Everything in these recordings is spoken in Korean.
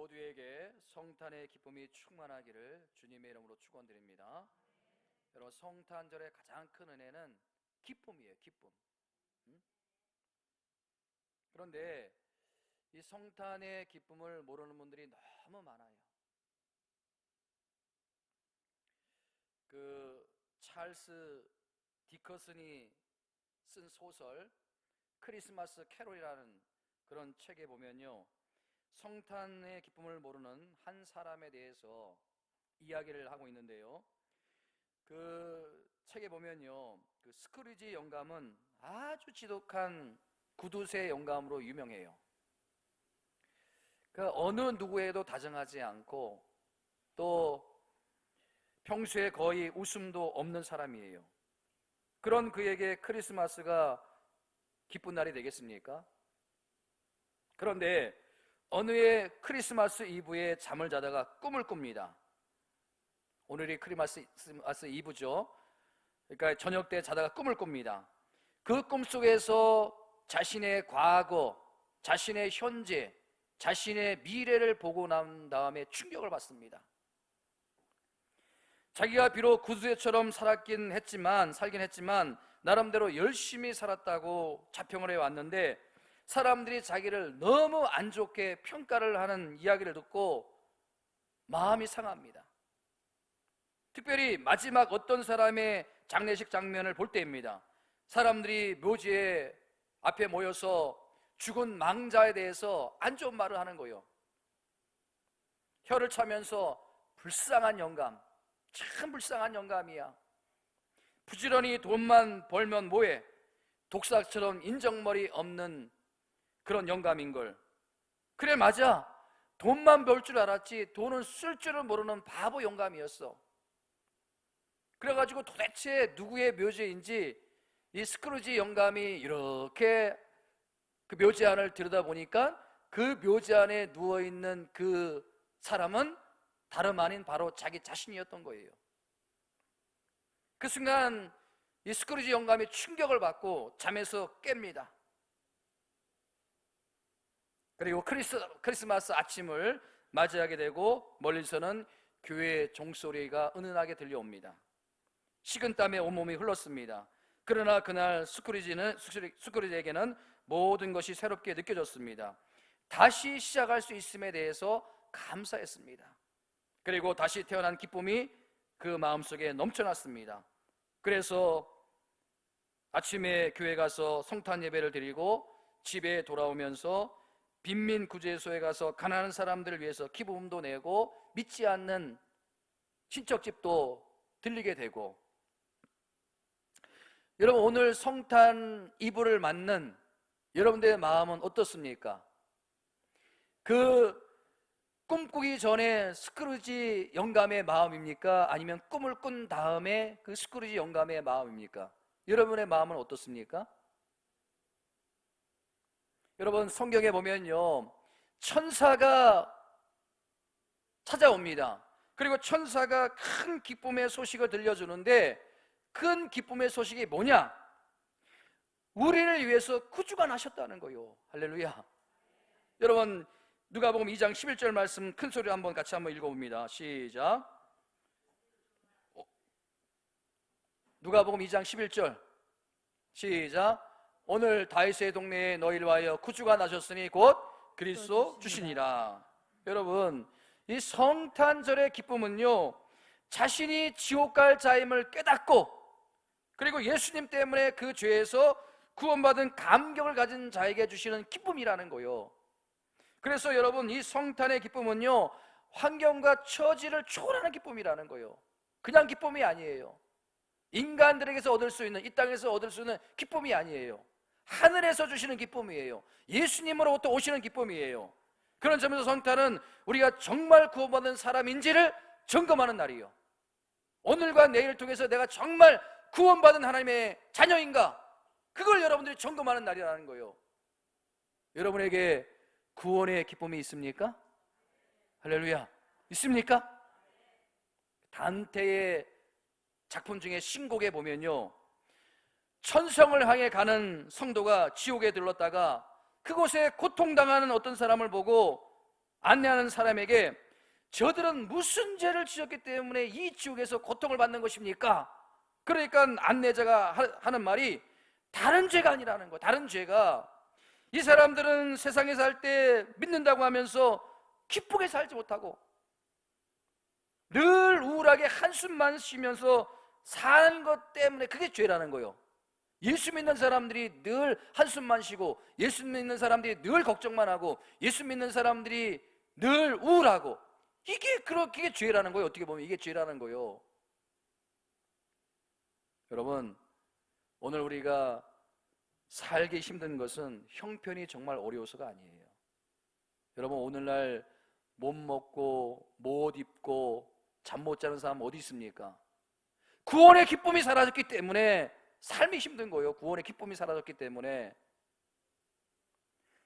모두에게 성탄의 기쁨이 충만하기를 주님의 이름으로 축원드립니다. 여러분, 성탄절의 가장 큰 은혜는 기쁨이에요. 기쁨. 그런데 이 성탄의 기쁨을 모르는 분들이 너무 많아요. 찰스 디커슨이 쓴 소설 크리스마스 캐롤이라는 그런 책에 보면요, 성탄의 기쁨을 모르는 한 사람에 대해서 이야기를 하고 있는데요, 그 책에 보면요, 그 스크루지 영감은 아주 지독한 구두쇠 영감으로 유명해요. 그 어느 누구에도 다정하지 않고 또 평소에 거의 웃음도 없는 사람이에요. 그런 그에게 크리스마스가 기쁜 날이 되겠습니까? 그런데 어느 해 크리스마스 이브에 잠을 자다가 꿈을 꿉니다. 오늘이 크리스마스 이브죠. 그러니까 저녁 때 자다가 꿈을 꿉니다. 그 꿈 속에서 자신의 과거, 자신의 현재, 자신의 미래를 보고 난 다음에 충격을 받습니다. 자기가 비록 구두쇠처럼 살긴 했지만 나름대로 열심히 살았다고 자평을 해왔는데, 사람들이 자기를 너무 안 좋게 평가를 하는 이야기를 듣고 마음이 상합니다. 특별히 마지막 어떤 사람의 장례식 장면을 볼 때입니다. 사람들이 묘지 앞에 모여서 죽은 망자에 대해서 안 좋은 말을 하는 거예요. 혀를 차면서 불쌍한 영감, 참 불쌍한 영감이야. 부지런히 돈만 벌면 뭐해? 독사처럼 인정머리 없는 그런 영감인걸. 그래, 맞아. 돈만 벌 줄 알았지 돈은 쓸 줄을 모르는 바보 영감이었어. 그래가지고 도대체 누구의 묘지인지 이 스크루지 영감이 이렇게 그 묘지 안을 들여다보니까 그 묘지 안에 누워있는 그 사람은 다름 아닌 바로 자기 자신이었던 거예요. 그 순간 이 스크루지 영감이 충격을 받고 잠에서 깹니다. 그리고 크리스마스 아침을 맞이하게 되고 멀리서는 교회의 종소리가 은은하게 들려옵니다. 식은땀에 온몸이 흘렀습니다. 그러나 그날 스크루지에게는 모든 것이 새롭게 느껴졌습니다. 다시 시작할 수 있음에 대해서 감사했습니다. 그리고 다시 태어난 기쁨이 그 마음속에 넘쳐났습니다. 그래서 아침에 교회 가서 성탄 예배를 드리고 집에 돌아오면서 빈민구제소에 가서 가난한 사람들을 위해서 기부금도 내고 믿지 않는 친척집도 들리게 되고, 여러분, 오늘 성탄 이브를 맞는 여러분들의 마음은 어떻습니까? 그 꿈꾸기 전에 스크루지 영감의 마음입니까? 아니면 꿈을 꾼 다음에 그 스크루지 영감의 마음입니까? 여러분의 마음은 어떻습니까? 여러분, 성경에 보면요, 천사가 찾아옵니다. 그리고 천사가 큰 기쁨의 소식을 들려주는데, 큰 기쁨의 소식이 뭐냐? 우리를 위해서 구주가 나셨다는 거요. 할렐루야. 여러분, 누가복음 2장 11절 말씀 큰 소리로 같이 한번 읽어봅니다. 시작. 누가복음 2장 11절 시작. 오늘 다윗의 동네에 너희를 위하여 구주가 나셨으니 곧 그리스도 주시니라. 여러분, 이 성탄절의 기쁨은요, 자신이 지옥 갈 자임을 깨닫고, 그리고 예수님 때문에 그 죄에서 구원받은 감격을 가진 자에게 주시는 기쁨이라는 거요. 그래서 여러분, 이 성탄의 기쁨은요, 환경과 처지를 초월하는 기쁨이라는 거요. 그냥 기쁨이 아니에요. 인간들에게서 얻을 수 있는, 이 땅에서 얻을 수 있는 기쁨이 아니에요. 하늘에서 주시는 기쁨이에요. 예수님으로부터 오시는 기쁨이에요. 그런 점에서 성탄은 우리가 정말 구원받은 사람인지를 점검하는 날이에요. 오늘과 내일을 통해서 내가 정말 구원받은 하나님의 자녀인가? 그걸 여러분들이 점검하는 날이라는 거예요. 여러분에게 구원의 기쁨이 있습니까? 할렐루야. 있습니까? 단테의 작품 중에 신곡에 보면요, 천성을 향해 가는 성도가 지옥에 들렀다가 그곳에 고통당하는 어떤 사람을 보고 안내하는 사람에게 저들은 무슨 죄를 지었기 때문에 이 지옥에서 고통을 받는 것입니까? 그러니까 안내자가 하는 말이 다른 죄가 아니라는 거예요. 다른 죄가, 이 사람들은 세상에 살 때 믿는다고 하면서 기쁘게 살지 못하고 늘 우울하게 한숨만 쉬면서 사는 것 때문에 그게 죄라는 거예요. 예수 믿는 사람들이 늘 한숨만 쉬고, 예수 믿는 사람들이 늘 걱정만 하고, 예수 믿는 사람들이 늘 우울하고, 이게 죄라는 거예요. 어떻게 보면 이게 죄라는 거예요. 여러분, 오늘 우리가 살기 힘든 것은 형편이 정말 어려워서가 아니에요. 여러분, 오늘날 못 먹고 못 입고 잠 못 자는 사람 어디 있습니까? 구원의 기쁨이 사라졌기 때문에 삶이 힘든 거예요. 구원의 기쁨이 사라졌기 때문에.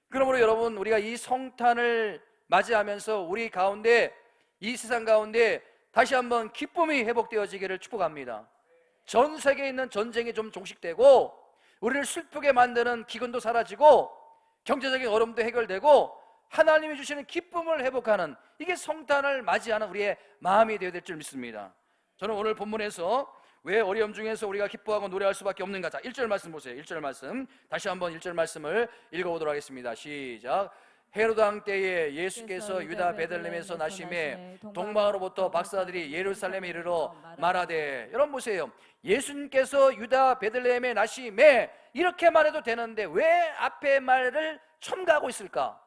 그러므로 여러분, 우리가 이 성탄을 맞이하면서 우리 가운데, 이 세상 가운데 다시 한번 기쁨이 회복되어지기를 축복합니다. 전 세계에 있는 전쟁이 좀 종식되고, 우리를 슬프게 만드는 기근도 사라지고, 경제적인 어려움도 해결되고, 하나님이 주시는 기쁨을 회복하는, 이게 성탄을 맞이하는 우리의 마음이 되어야 될 줄 믿습니다. 저는 오늘 본문에서 왜 어려움 중에서 우리가 기뻐하고 노래할 수밖에 없는가? 자, 1절 말씀 보세요. 1절 말씀, 다시 한번 1절 말씀을 읽어보도록 하겠습니다. 시작. 헤롯 왕 때에 예수께서 유다 베들레헴에서 나심에 동방으로부터 박사들이 예루살렘에 이르러 말하되, 여러분 보세요. 예수님께서 유다 베들레헴에 나심에 이렇게 말해도 되는데 왜 앞에 말을 첨가하고 있을까?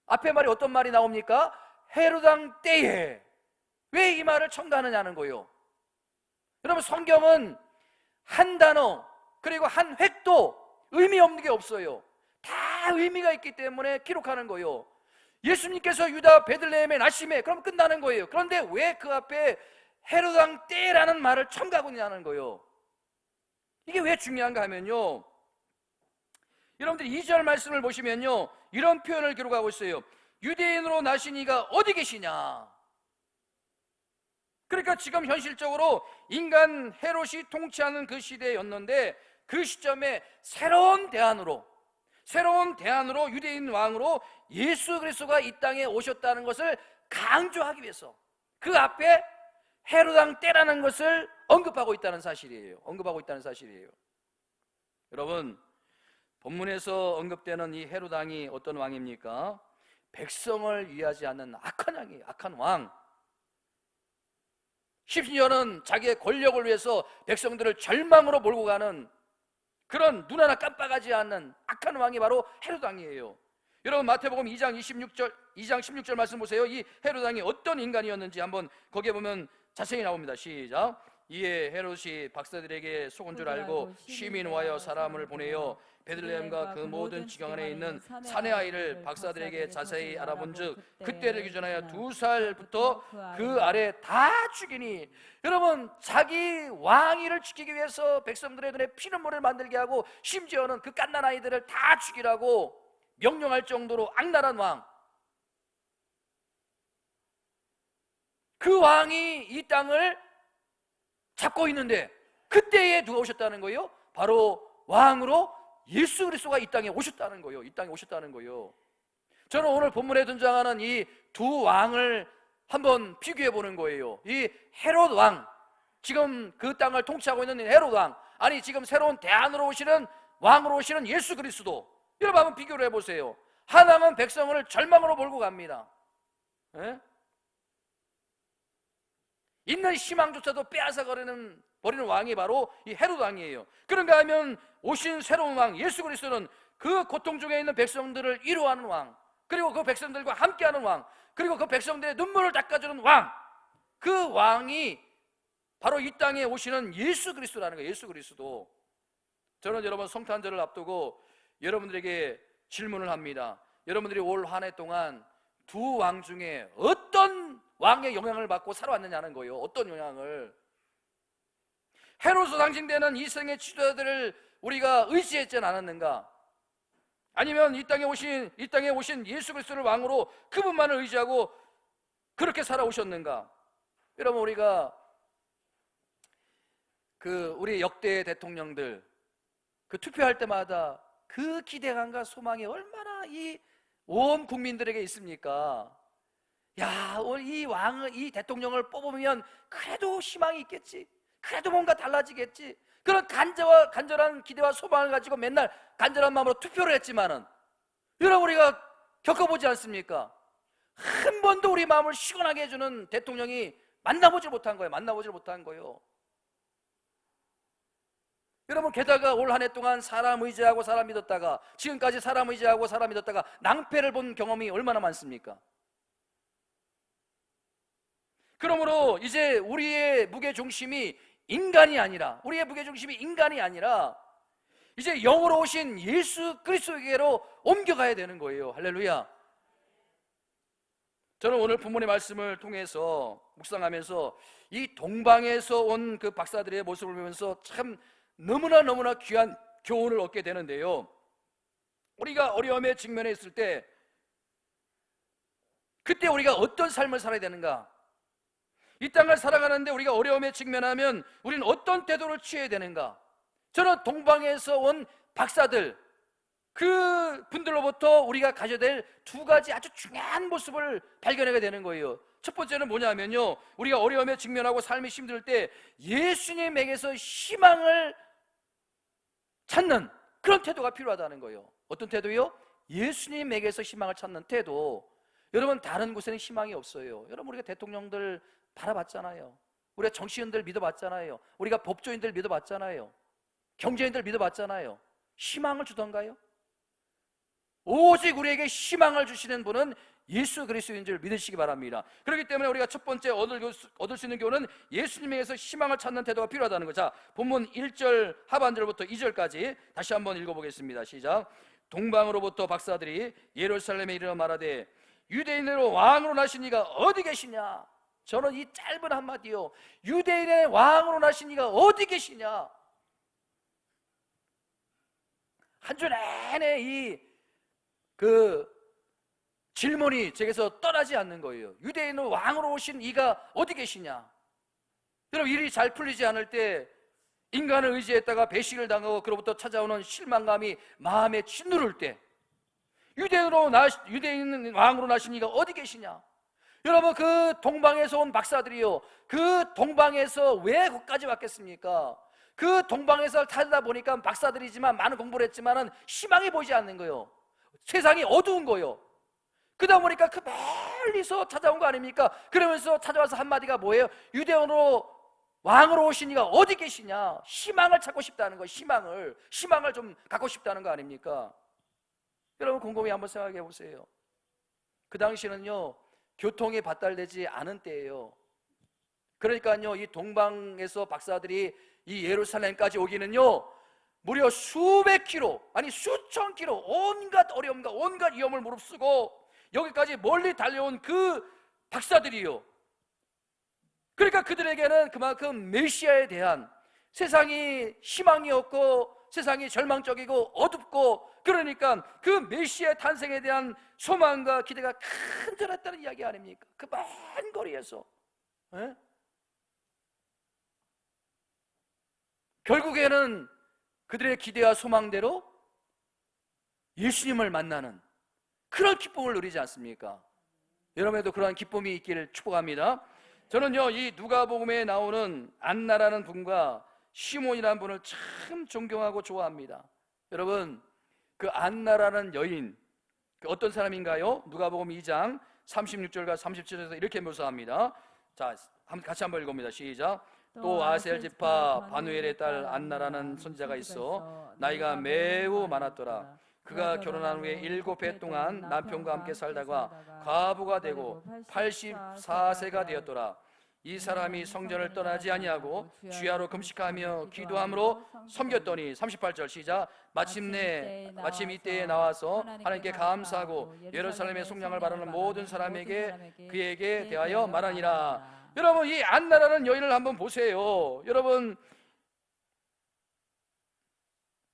앞에 말이 어떤 말이 나옵니까? 헤롯 왕 때에. 왜 이 말을 첨가하느냐는 거예요. 여러분, 성경은 한 단어 그리고 한 획도 의미 없는 게 없어요. 다 의미가 있기 때문에 기록하는 거예요. 예수님께서 유다 베들레헴에 나심에, 그럼 끝나는 거예요. 그런데 왜 그 앞에 헤롯 왕 때라는 말을 첨가하고 있냐는 거예요. 이게 왜 중요한가 하면요, 여러분들이 2절 말씀을 보시면요, 이런 표현을 기록하고 있어요. 유대인으로 나신 이가 어디 계시냐. 그러니까 지금 현실적으로 인간 헤롯이 통치하는 그 시대였는데, 그 시점에 새로운 대안으로 유대인 왕으로 예수 그리스도가 이 땅에 오셨다는 것을 강조하기 위해서 그 앞에 헤롯 왕 때라는 것을 언급하고 있다는 사실이에요. 여러분, 본문에서 언급되는 이 헤롯 왕이 어떤 왕입니까? 백성을 위하지 않는 악한 왕이에요. 악한 왕. 심지어는 자기의 권력을 위해서 백성들을 절망으로 몰고 가는 그런 눈 하나 깜빡하지 않는 악한 왕이 바로 헤롯 왕이에요. 여러분, 마태복음 2장 16절 말씀 보세요. 이 헤롯 왕이 어떤 인간이었는지 한번 거기에 보면 자세히 나옵니다. 시작. 이에 헤롯이 박사들에게 속은 줄 알고 심히 노하여 사람을 보내어 베들레헴과 그 모든 지경 안에 있는 사내 아이를 박사들에게 자세히 알아본즉 그때를 기준하여 2살부터 그 아래 다 죽이니. 여러분, 자기 왕위를 지키기 위해서 백성들의 눈에 피눈물을 만들게 하고, 심지어는 그 갓난 아이들을 다 죽이라고 명령할 정도로 악랄한 왕, 그 왕이 이 땅을 잡고 있는데 그때에 누가 오셨다는 거예요? 바로 왕으로 예수 그리스도가 이 땅에 오셨다는 거예요. 저는 오늘 본문에 등장하는 이 두 왕을 한번 비교해 보는 거예요. 이 헤롯 왕, 지금 그 땅을 통치하고 있는 헤롯 왕, 아니 지금 새로운 대안으로 오시는 왕으로 오시는 예수 그리스도, 여러분 한번 비교를 해보세요. 한 왕은 백성을 절망으로 몰고 갑니다. 있는 희망조차도 빼앗아 버리는 왕이 바로 이 헤롯 왕이에요. 그런가 하면 오신 새로운 왕 예수 그리스도는 그 고통 중에 있는 백성들을 위로하는 왕, 그리고 그 백성들과 함께하는 왕, 그리고 그 백성들의 눈물을 닦아주는 왕, 그 왕이 바로 이 땅에 오시는 예수 그리스도라는 거예요. 예수 그리스도. 저는 여러분 성탄절을 앞두고 여러분들에게 질문을 합니다. 여러분들이 올 한 해 동안 두 왕 중에 어떤 왕의 영향을 받고 살아왔느냐는 거예요. 어떤 영향을. 헤롯으로 상징되는 이생의 지도자들을 우리가 의지했지 않았는가? 아니면 이 땅에 오신 예수 그리스도를 왕으로 그분만을 의지하고 그렇게 살아오셨는가? 여러분, 우리가 우리 역대 대통령들 투표할 때마다 그 기대감과 소망이 얼마나 이 온 국민들에게 있습니까? 야, 오늘 이 왕을, 이 대통령을 뽑으면 그래도 희망이 있겠지, 그래도 뭔가 달라지겠지, 그런 간절한 기대와 소망을 가지고 맨날 간절한 마음으로 투표를 했지만은, 여러분 우리가 겪어보지 않습니까? 한 번도 우리 마음을 시원하게 해주는 대통령이 만나보질 못한 거예요. 여러분, 게다가 올 한 해 동안 사람 의지하고 사람 믿었다가, 지금까지 사람 의지하고 사람 믿었다가 낭패를 본 경험이 얼마나 많습니까? 그러므로 이제 우리의 무게중심이 인간이 아니라, 이제 영으로 오신 예수 그리스도에게로 옮겨가야 되는 거예요. 할렐루야. 저는 오늘 본문의 말씀을 통해서 묵상하면서 이 동방에서 온 그 박사들의 모습을 보면서 참 너무나 귀한 교훈을 얻게 되는데요, 우리가 어려움에 직면해 있을 때 그때 우리가 어떤 삶을 살아야 되는가, 이 땅을 살아가는데 우리가 어려움에 직면하면 우리는 어떤 태도를 취해야 되는가. 저는 동방에서 온 박사들, 그 분들로부터 우리가 가져야 될 두 가지 아주 중요한 모습을 발견하게 되는 거예요. 첫 번째는 뭐냐면요, 우리가 어려움에 직면하고 삶이 힘들 때 예수님에게서 희망을 찾는 그런 태도가 필요하다는 거예요. 어떤 태도요? 예수님에게서 희망을 찾는 태도. 여러분, 다른 곳에는 희망이 없어요. 여러분, 우리가 대통령들 바라봤잖아요. 우리가 정치인들 믿어봤잖아요. 우리가 법조인들 믿어봤잖아요. 경제인들 믿어봤잖아요. 희망을 주던가요? 오직 우리에게 희망을 주시는 분은 예수 그리스도인 줄 믿으시기 바랍니다. 그렇기 때문에 우리가 첫 번째 얻을 수 있는 교훈은 예수님에게서 희망을 찾는 태도가 필요하다는 거. 자, 본문 1절 하반절부터 2절까지 다시 한번 읽어보겠습니다. 시작. 동방으로부터 박사들이 예루살렘에 이르러 말하되 유대인으로 왕으로 나신 이가 어디 계시냐. 저는 이 짧은 한마디요, 유대인의 왕으로 나신 이가 어디 계시냐. 한 주 내내 그 질문이 제게서 떠나지 않는 거예요. 유대인은 왕으로 오신 이가 어디 계시냐. 여러분, 일이 잘 풀리지 않을 때 인간을 의지했다가 배신을 당하고 그로부터 찾아오는 실망감이 마음에 짓누를 때 유대인 왕으로 나신 이가 어디 계시냐. 여러분, 그 동방에서 온 박사들이요, 그 동방에서 왜 거기까지 왔겠습니까? 그 동방에서 찾다 보니까 박사들이지만 많은 공부를 했지만은 희망이 보이지 않는 거예요. 세상이 어두운 거예요. 그러다 보니까 그 멀리서 찾아온 거 아닙니까? 그러면서 찾아와서 한마디가 뭐예요? 유대인으로 왕으로 오신 이가 어디 계시냐. 희망을 찾고 싶다는 거예요. 희망을 좀 갖고 싶다는 거 아닙니까? 여러분, 곰곰이 한번 생각해 보세요. 그 당시는요, 교통이 발달되지 않은 때예요. 그러니까요, 이 동방에서 박사들이 이 예루살렘까지 오기는요, 무려 수백 킬로, 아니 수천 킬로, 온갖 어려움과 온갖 위험을 무릅쓰고 여기까지 멀리 달려온 그 박사들이요, 그러니까 그들에게는 그만큼 메시아에 대한, 세상이 희망이 없고 세상이 절망적이고 어둡고, 그러니까 그 메시아의 탄생에 대한 소망과 기대가 간절했다는 이야기 아닙니까? 그 먼 거리에서. 에? 결국에는 그들의 기대와 소망대로 예수님을 만나는 그런 기쁨을 누리지 않습니까? 여러분에도 그러한 기쁨이 있기를 축복합니다. 저는요, 이 누가복음에 나오는 안나라는 분과 시몬이라는 분을 참 존경하고 좋아합니다. 여러분, 그 안나라는 여인, 그 어떤 사람인가요? 누가복음 2장 36절과 37절에서 이렇게 묘사합니다. 자, 같이 한번 읽어봅니다. 시작. 또 아셀 지파 바누엘의 딸 안나라는 손자가 있어 나이가 매우 많았더라. 그가 결혼한 후에 7해 동안 남편과 함께 살다가 과부가 되고 84세가 되었더라. 이 사람이 성전을 떠나지 아니하고 주야로 금식하며 기도함으로 섬겼더니 38절 시작. 마침 이때에 나와서 하나님께 감사하고 예루살렘의 속량을 바라는 모든 사람에게 그에게 대하여 말하니라. 여러분, 이 안나라는 여인을 한번 보세요. 여러분,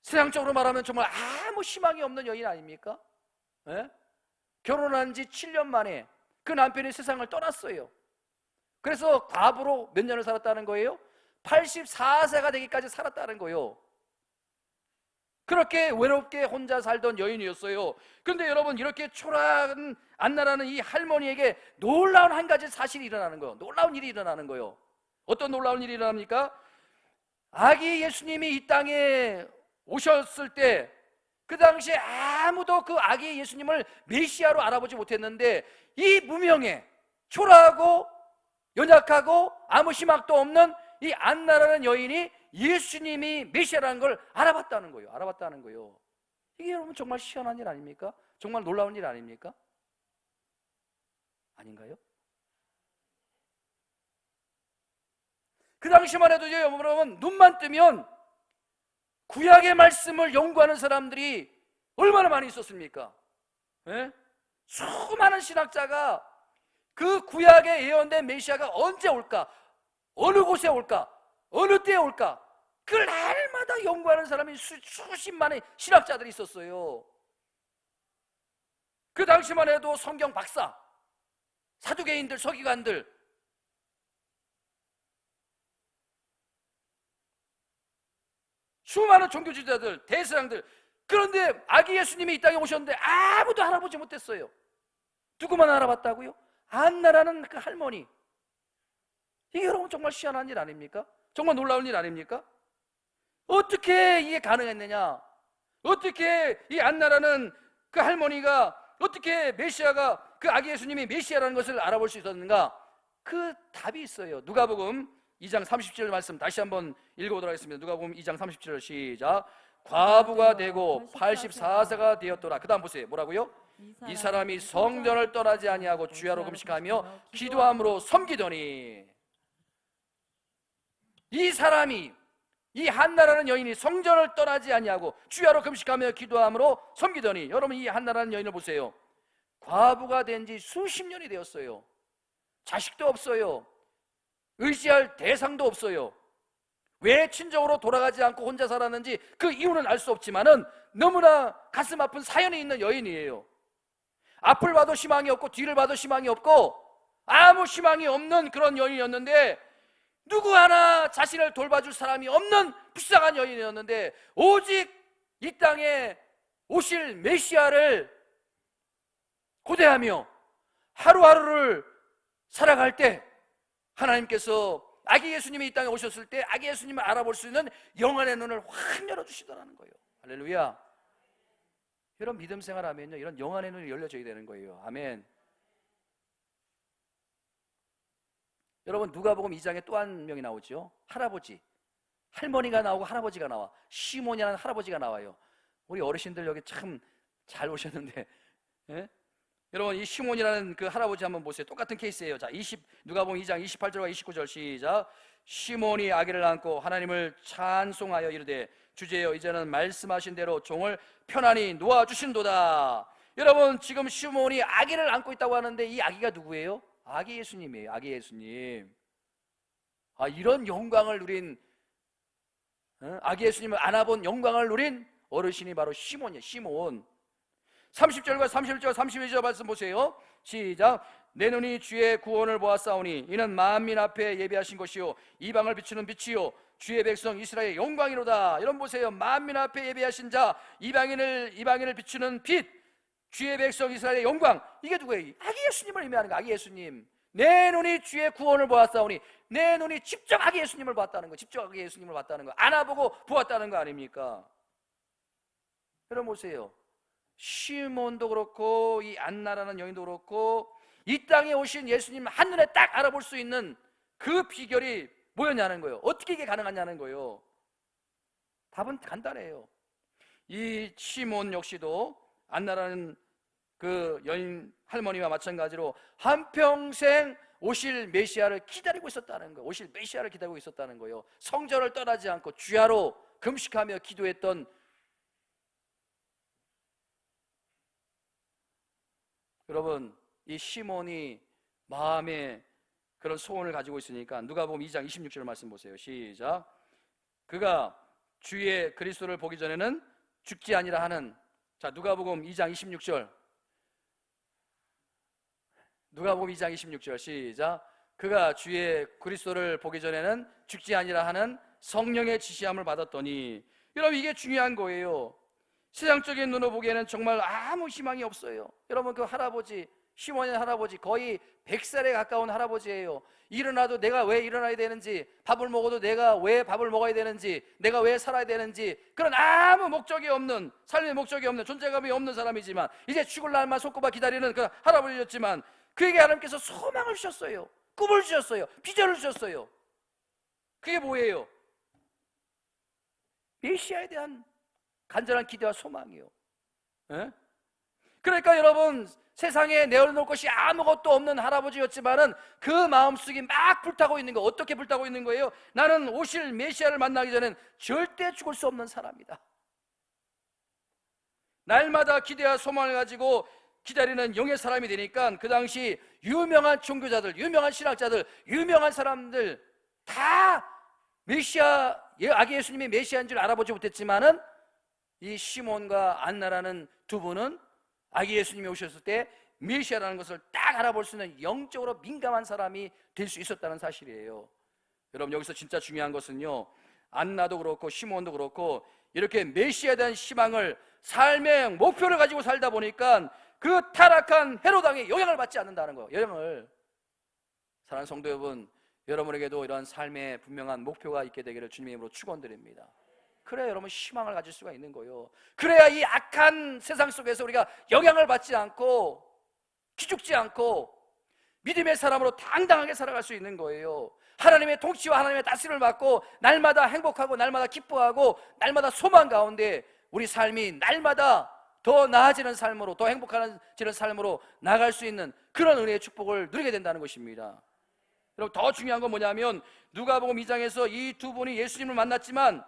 세상적으로 말하면 정말 아무 희망이 없는 여인 아닙니까? 예? 결혼한 지 7년 만에 그 남편이 세상을 떠났어요. 그래서 과부로 몇 년을 살았다는 거예요? 84세가 되기까지 살았다는 거예요. 그렇게 외롭게 혼자 살던 여인이었어요. 그런데 여러분, 이렇게 초라한 안나라는 이 할머니에게 놀라운 한 가지 사실이 일어나는 거예요. 놀라운 일이 일어나는 거예요. 어떤 놀라운 일이 일어납니까? 아기 예수님이 이 땅에 오셨을 때 그 당시에 아무도 그 아기 예수님을 메시아로 알아보지 못했는데, 이 무명에 초라하고 연약하고 아무 희망도 없는 이 안나라는 여인이 예수님이 메시아라는 걸 알아봤다는 거예요. 알아봤다는 거예요. 이게 여러분 정말 희한한 일 아닙니까? 정말 놀라운 일 아닙니까? 아닌가요? 그 당시만 해도 여러분, 눈만 뜨면 구약의 말씀을 연구하는 사람들이 얼마나 많이 있었습니까? 예? 수많은 신학자가 그 구약에 예언된 메시아가 언제 올까? 어느 곳에 올까? 어느 때에 올까? 그걸 날마다 연구하는 사람이 수십만의 신학자들이 있었어요. 그 당시만 해도 성경 박사, 사두개인들, 서기관들, 수많은 종교지도자들, 대제사장들. 그런데 아기 예수님이 이 땅에 오셨는데 아무도 알아보지 못했어요. 누구만 알아봤다고요? 안나라는 그 할머니. 이게 여러분 정말 희한한 일 아닙니까? 정말 놀라운 일 아닙니까? 어떻게 이게 가능했느냐? 어떻게 이 안나라는 그 할머니가, 어떻게 메시아가, 그 아기 예수님이 메시아라는 것을 알아볼 수 있었는가? 그 답이 있어요. 누가복음 2장 37절 말씀 다시 한번 읽어보도록 하겠습니다. 누가복음 2장 37절 시작. 과부가 되고 84세가 되었더라. 그 다음 보세요. 뭐라고요? 이 사람이 성전을 떠나지 아니하고 주야로 금식하며 기도함으로 섬기더니. 이 사람이, 이 한나라는 여인이 성전을 떠나지 아니하고 주야로 금식하며 기도함으로 섬기더니. 여러분, 이 한나라는 여인을 보세요. 과부가 된 지 수십 년이 되었어요. 자식도 없어요. 의지할 대상도 없어요. 왜 친정으로 돌아가지 않고 혼자 살았는지 그 이유는 알 수 없지만은 너무나 가슴 아픈 사연이 있는 여인이에요. 앞을 봐도 희망이 없고 뒤를 봐도 희망이 없고 아무 희망이 없는 그런 여인이었는데, 누구 하나 자신을 돌봐줄 사람이 없는 불쌍한 여인이었는데, 오직 이 땅에 오실 메시아를 고대하며 하루하루를 살아갈 때 하나님께서 아기 예수님이 이 땅에 오셨을 때 아기 예수님을 알아볼 수 있는 영안의 눈을 확 열어주시더라는 거예요. 할렐루야. 이런 믿음 생활하면요, 이런 영안의 눈이 열려져야 되는 거예요. 아멘. 여러분, 누가복음 2장에 또 한 명이 나오죠. 할아버지. 할머니가 나오고 할아버지가 나와. 시몬이라는 할아버지가 나와요. 우리 어르신들 여기 참 잘 오셨는데, 예? 여러분, 이 시몬이라는 그 할아버지 한번 보세요. 똑같은 케이스예요. 자, 누가복음 2장 28절과 29절 시작. 시몬이 아기를 안고 하나님을 찬송하여 이르되 주제여 이제는 말씀하신 대로 종을 편안히 놓아주신도다. 여러분, 지금 시몬이 아기를 안고 있다고 하는데 이 아기가 누구예요? 아기 예수님이에요. 아기 예수님. 이런 영광을 누린, 아기 예수님을 안아본 영광을 누린 어르신이 바로 시몬이에요. 시몬. 30절과 31절 32절 말씀 보세요. 시작. 내 눈이 주의 구원을 보았사오니 이는 만민 앞에 예비하신 것이요 이방을 비추는 빛이요 주의 백성 이스라엘의 영광이로다. 여러분 보세요. 만민 앞에 예비하신 자, 이방인을 비추는 빛, 주의 백성 이스라엘의 영광. 이게 누구예요? 아기 예수님을 의미하는 거예요. 아기 예수님. 내 눈이 주의 구원을 보았사오니, 내 눈이 직접 아기 예수님을 봤다는 거, 직접 아기 예수님을 봤다는 거, 안아보고 보았다는 거 아닙니까? 여러분 보세요. 시몬도 그렇고 이 안나라는 여인도 그렇고 이 땅에 오신 예수님 한눈에 딱 알아볼 수 있는 그 비결이 뭐였냐는 거예요. 어떻게 이게 가능하냐는 거예요. 답은 간단해요. 이 시몬 역시도 안나라는 그 여인 할머니와 마찬가지로 한평생 오실 메시아를 기다리고 있었다는 거예요. 오실 메시아를 기다리고 있었다는 거예요. 성전을 떠나지 않고 주야로 금식하며 기도했던. 여러분, 이 시몬이 마음에 그런 소원을 가지고 있으니까 누가복음 2장 26절 말씀 보세요. 시작. 그가 주의 그리스도를 보기 전에는 죽지 아니라 하는. 자, 누가복음 2장 26절. 누가복음 2장 26절 시작. 그가 주의 그리스도를 보기 전에는 죽지 아니라 하는 성령의 지시함을 받았더니. 여러분, 이게 중요한 거예요. 세상적인 눈으로 보기에는 정말 아무 희망이 없어요. 여러분, 그 할아버지, 시몬의 할아버지, 거의 100살에 가까운 할아버지예요. 일어나도 내가 왜 일어나야 되는지, 밥을 먹어도 내가 왜 밥을 먹어야 되는지, 내가 왜 살아야 되는지, 그런 아무 목적이 없는, 삶의 목적이 없는, 존재감이 없는 사람이지만 이제 죽을 날만 손꼽아 기다리는 그 할아버지였지만, 그에게 하나님께서 소망을 주셨어요. 꿈을 주셨어요. 비전을 주셨어요. 그게 뭐예요? 메시아에 대한 간절한 기대와 소망이요. 에? 그러니까 여러분, 세상에 내어놓을 것이 아무것도 없는 할아버지였지만은 그 마음속이 막 불타고 있는 거. 어떻게 불타고 있는 거예요? 나는 오실 메시아를 만나기 전엔 절대 죽을 수 없는 사람이다. 날마다 기대와 소망을 가지고 기다리는 영의 사람이 되니까 그 당시 유명한 종교자들, 유명한 신학자들, 유명한 사람들 다 메시아, 아기 예수님이 메시아인 줄 알아보지 못했지만은 이 시몬과 안나라는 두 분은 아기 예수님이 오셨을 때 메시아라는 것을 딱 알아볼 수 있는 영적으로 민감한 사람이 될 수 있었다는 사실이에요. 여러분, 여기서 진짜 중요한 것은요, 안나도 그렇고 시몬도 그렇고 이렇게 메시아에 대한 희망을, 삶의 목표를 가지고 살다 보니까 그 타락한 헤로당의 영향을 받지 않는다는 거예요. 영향을. 사랑하는 성도 여러분, 여러분에게도 이런 삶의 분명한 목표가 있게 되기를 주님의 이름으로 축원드립니다. 그래야 여러분 희망을 가질 수가 있는 거예요. 그래야 이 악한 세상 속에서 우리가 영향을 받지 않고 기죽지 않고 믿음의 사람으로 당당하게 살아갈 수 있는 거예요. 하나님의 통치와 하나님의 다스림을 받고 날마다 행복하고 날마다 기뻐하고 날마다 소망 가운데 우리 삶이 날마다 더 나아지는 삶으로, 더 행복해지는 삶으로 나갈 수 있는 그런 은혜의 축복을 누리게 된다는 것입니다. 여러분, 더 중요한 건 뭐냐면 누가복음 2장에서 이 두 분이 예수님을 만났지만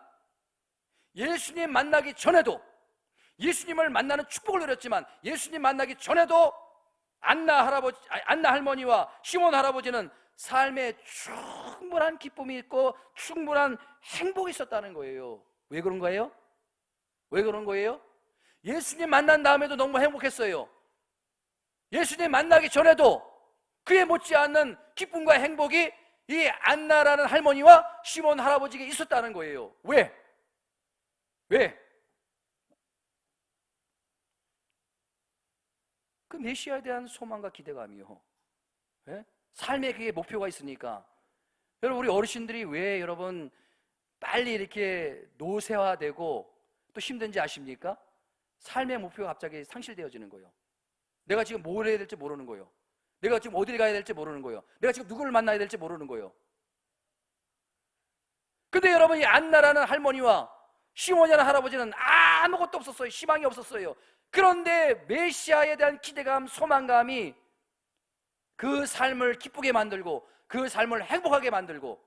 예수님 만나기 전에도, 예수님을 만나는 축복을 누렸지만 예수님 만나기 전에도 안나 할머니와 시몬 할아버지는 삶에 충분한 기쁨이 있고 충분한 행복이 있었다는 거예요. 왜 그런 거예요? 왜 그런 거예요? 예수님 만난 다음에도 너무 행복했어요. 예수님 만나기 전에도 그에 못지않는 기쁨과 행복이 이 안나라는 할머니와 시몬 할아버지에게 있었다는 거예요. 왜? 그 메시아에 대한 소망과 기대감이요. 예? 삶에 그게 목표가 있으니까. 여러분, 우리 어르신들이 왜 여러분 빨리 이렇게 노쇠화되고 또 힘든지 아십니까? 삶의 목표가 갑자기 상실되어지는 거예요. 내가 지금 뭘 해야 될지 모르는 거예요. 내가 지금 어디를 가야 될지 모르는 거예요. 내가 지금 누구를 만나야 될지 모르는 거예요. 근데 여러분, 이 안나라는 할머니와 시몬이라는 할아버지는 아무것도 없었어요. 희망이 없었어요. 그런데 메시아에 대한 기대감, 소망감이 그 삶을 기쁘게 만들고 그 삶을 행복하게 만들고,